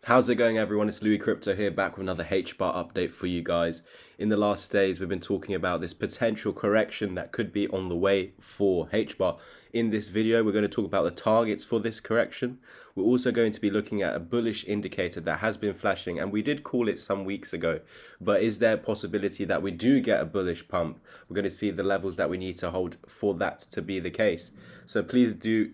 How's it going, everyone? It's Louis Crypto here, back with another Hbar update for you guys. In the last days, we've been talking about this potential correction that could be on the way for Hbar. In this video, we're going to talk about the targets for this correction. We're also going to be looking at a bullish indicator that has been flashing, and we did call it some weeks ago. But is there a possibility that we do get a bullish pump? We're going to see the levels that we need to hold for that to be the case. So please do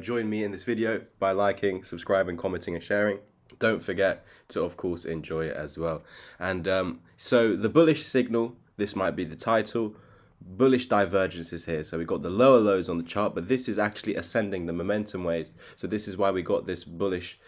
join me in this video by liking, subscribing, commenting, and sharing. Don't forget to, of course, enjoy it as well. And so the bullish signal, this might be the title. Bullish divergence is here. So we got the lower lows on the chart, but this is actually ascending the momentum waves. So this is why we got this bullish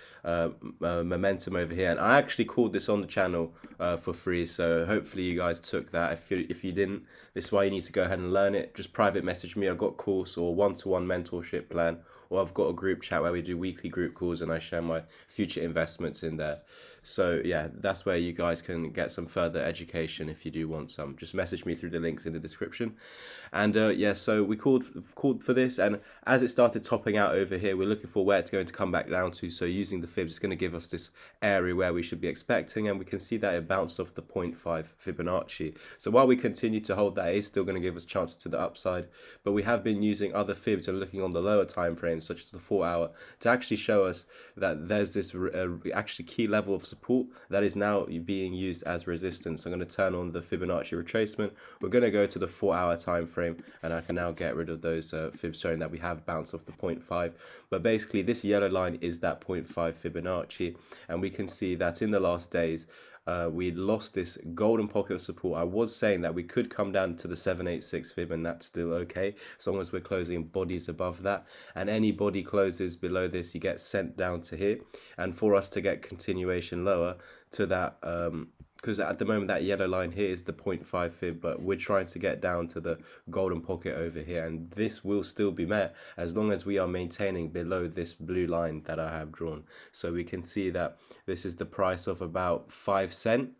momentum over here. And I actually called this on the channel for free. So hopefully you guys took that. If you didn't, this is why you need to go ahead and learn it. Just private message me. I've got a course or one-to-one mentorship plan, or I've got a group chat where we do weekly group calls and I share my future investments in there. So yeah, that's where you guys can get some further education if you do want some. Just message me through the links in the description. And yeah, so we called for this, and as it started topping out over here, we're looking for where it's going to come back down to. So using the fibs, it's going to give us this area where we should be expecting, and we can see that it bounced off the 0.5 Fibonacci. So while we continue to hold that, it's still going to give us chances to the upside. But we have been using other fibs and looking on the lower time frames, such as the 4-hour, to actually show us that there's this actually key level of support that is now being used as resistance. I'm going to turn on the Fibonacci retracement. We're going to go to the 4-hour time frame, and I can now get rid of those fibs showing that we have bounced off the 0.5. But basically this yellow line is that 0.5 Fibonacci, and we can see that in the last days we lost this golden pocket of support. I was saying that we could come down to the 786 fib, and that's still okay as long as we're closing bodies above that, and any body closes below this, you get sent down to here. And for us to get continuation lower to that, because at the moment that yellow line here is the 0.5 fib, but we're trying to get down to the golden pocket over here, and this will still be met as long as we are maintaining below this blue line that I have drawn. So we can see that this is the price of about 5 cents.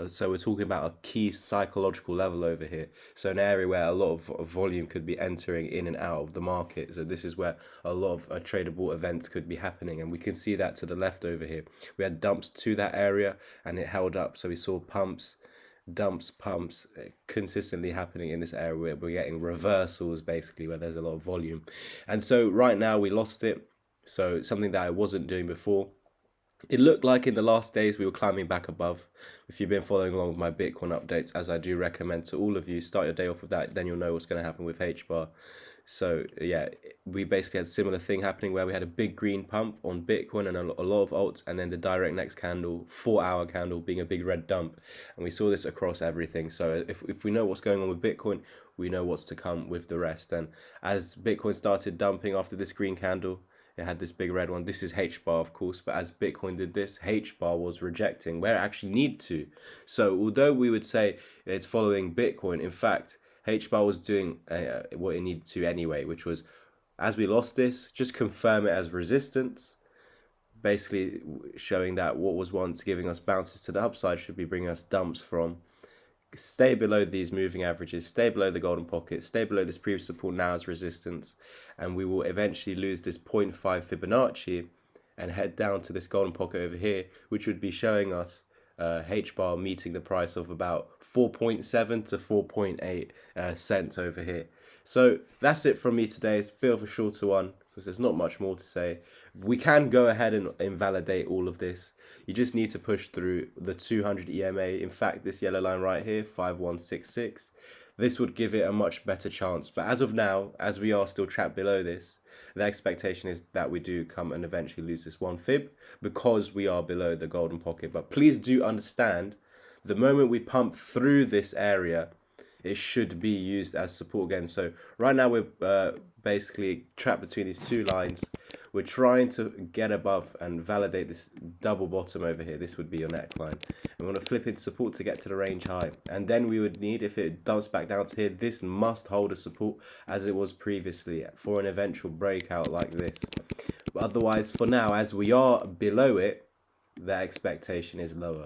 So we're talking about a key psychological level over here. So an area where a lot of volume could be entering in and out of the market. So this is where a lot of tradable events could be happening. And we can see that to the left over here. We had dumps to that area and it held up. So we saw pumps, dumps, pumps consistently happening in this area where we're getting reversals basically, where there's a lot of volume. And so right now we lost it. So something that I wasn't doing before. It looked like in the last days we were climbing back above. If you've been following along with my Bitcoin updates, as I do recommend to all of you, start your day off with that, then you'll know what's going to happen with Hbar. So yeah, we basically had a similar thing happening where we had a big green pump on Bitcoin and a lot of alts, and then the direct next candle, 4-hour candle, being a big red dump. And we saw this across everything. So if we know what's going on with Bitcoin, we know what's to come with the rest. And as Bitcoin started dumping after this green candle, it had this big red one. This is Hbar, of course, but as Bitcoin did this, Hbar was rejecting where it actually needed to. So although we would say it's following Bitcoin, in fact, Hbar was doing what it needed to anyway, which was, as we lost this, just confirm it as resistance, basically showing that what was once giving us bounces to the upside should be bringing us dumps from. Stay below these moving averages, stay below the golden pocket, stay below this previous support now as resistance, and we will eventually lose this 0.5 Fibonacci and head down to this golden pocket over here, which would be showing us Hbar meeting the price of about 4.7 to 4.8 cents over here. So that's it from me today. It's a bit of a shorter one because there's not much more to say. We can go ahead and invalidate all of this. You just need to push through the 200 EMA. In fact, this yellow line right here, 5166, this would give it a much better chance. But as of now, as we are still trapped below this, the expectation is that we do come and eventually lose this 1 fib because we are below the golden pocket. But please do understand, the moment we pump through this area, it should be used as support again. So right now we're basically trapped between these two lines. We're trying to get above and validate this double bottom over here. This would be your neckline. And we want to flip into support to get to the range high. And then we would need, if it dumps back down to here, this must hold a support as it was previously for an eventual breakout like this. But otherwise, for now, as we are below it, the expectation is lower.